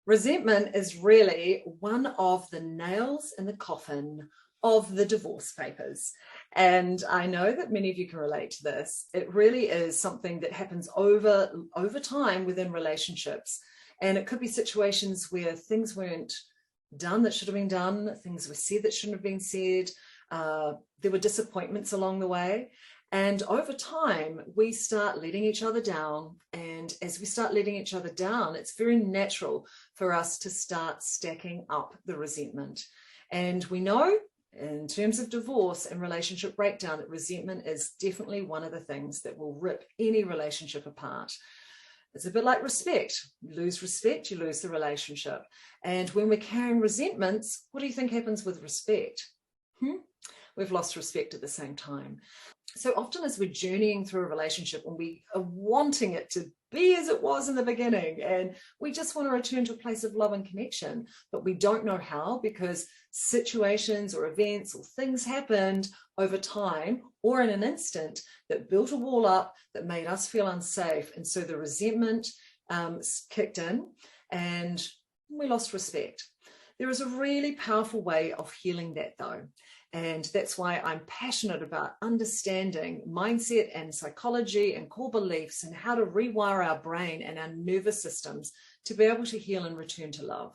Resentment is really one of the nails in the coffin of the divorce papers. And I know that many of you can relate to this. It really is something that happens over time within relationships. And it could be situations where things weren't done that should have been done, things were said that shouldn't have been said. There were disappointments along the way. And over time, we start letting each other down. And as we start letting each other down, it's very natural for us to start stacking up the resentment. And we know in terms of divorce and relationship breakdown that resentment is definitely one of the things that will rip any relationship apart. It's a bit like respect. You lose respect, you lose the relationship. And when we're carrying resentments, what do you think happens with respect? We've lost respect at the same time. So often as we're journeying through a relationship and we are wanting it to be as it was in the beginning, and we just want to return to a place of love and connection, but we don't know how because situations or events or things happened over time or in an instant that built a wall up that made us feel unsafe. And so the resentment kicked in and we lost respect. There is a really powerful way of healing that though. And that's why I'm passionate about understanding mindset and psychology and core beliefs and how to rewire our brain and our nervous systems to be able to heal and return to love.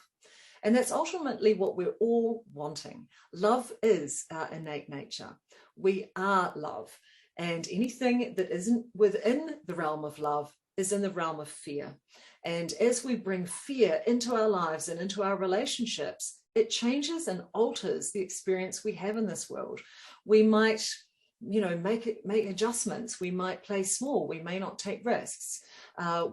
And that's ultimately what we're all wanting. Love is our innate nature. We are love. And anything that isn't within the realm of love is in the realm of fear. And as we bring fear into our lives and into our relationships, it changes and alters the experience we have in this world. We might, make adjustments. We might play small. We may not take risks.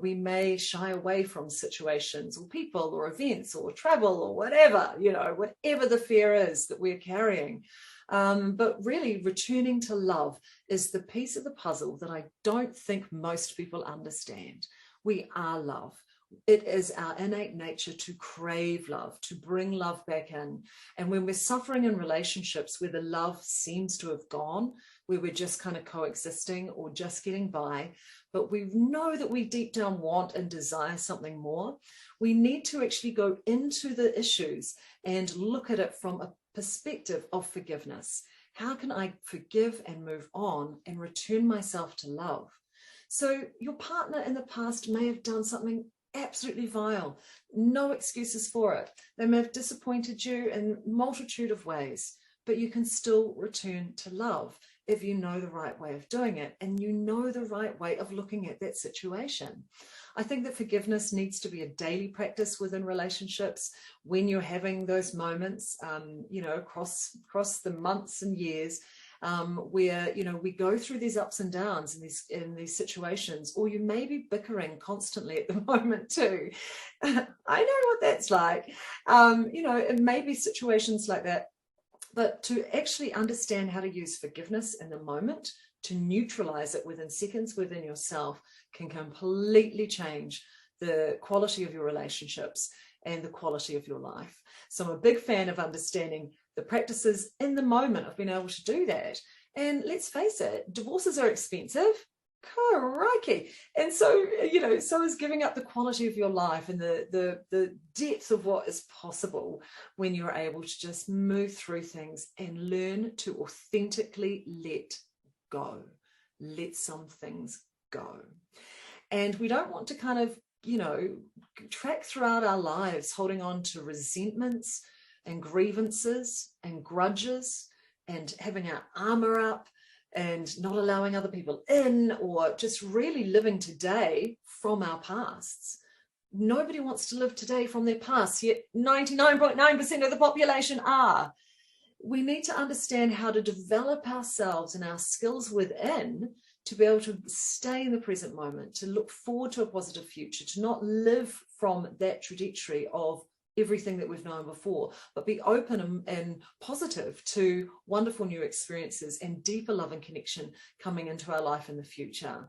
We may shy away from situations or people or events or travel or whatever, whatever the fear is that we're carrying. But really returning to love is the piece of the puzzle that I don't think most people understand. We are love. It is our innate nature to crave love, to bring love back in. And when we're suffering in relationships where the love seems to have gone, where we're just kind of coexisting or just getting by, but we know that we deep down want and desire something more, we need to actually go into the issues and look at it from a perspective of forgiveness. How can I forgive and move on and return myself to love? So your partner in the past may have done something absolutely vile, no excuses for it. They may have disappointed you in a multitude of ways, but you can still return to love if you know the right way of doing it and you know the right way of looking at that situation. I think that forgiveness needs to be a daily practice within relationships when you're having those moments, across the months and years, where we go through these ups and downs in these situations, or you may be bickering constantly at the moment too. I know what that's like. It may be situations like that, but to actually understand how to use forgiveness in the moment, to neutralize it within seconds within yourself, can completely change the quality of your relationships and the quality of your life. So I'm a big fan of understanding the practices in the moment of being able to do that. And let's face it, divorces are expensive. Crikey. And so, so is giving up the quality of your life and the depth of what is possible when you're able to just move through things and learn to authentically let go. Let some things go. And we don't want to kind of, track throughout our lives holding on to resentments and grievances and grudges and having our armor up and not allowing other people in, or just really living today from our pasts. Nobody wants to live today from their past, yet 99.9% of the population are. We need to understand how to develop ourselves and our skills within to be able to stay in the present moment, to look forward to a positive future, to not live from that trajectory of everything that we've known before, but be open and positive to wonderful new experiences and deeper love and connection coming into our life in the future.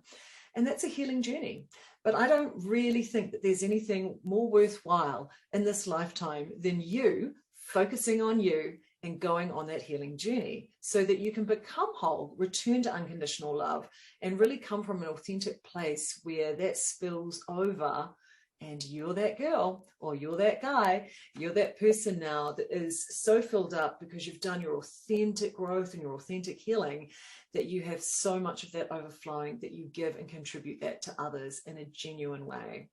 And that's a healing journey. But I don't really think that there's anything more worthwhile in this lifetime than you focusing on you and going on that healing journey so that you can become whole, return to unconditional love, and really come from an authentic place where that spills over And you're that girl, or you're that guy, you're that person now that is so filled up because you've done your authentic growth and your authentic healing, that you have so much of that overflowing that you give and contribute that to others in a genuine way.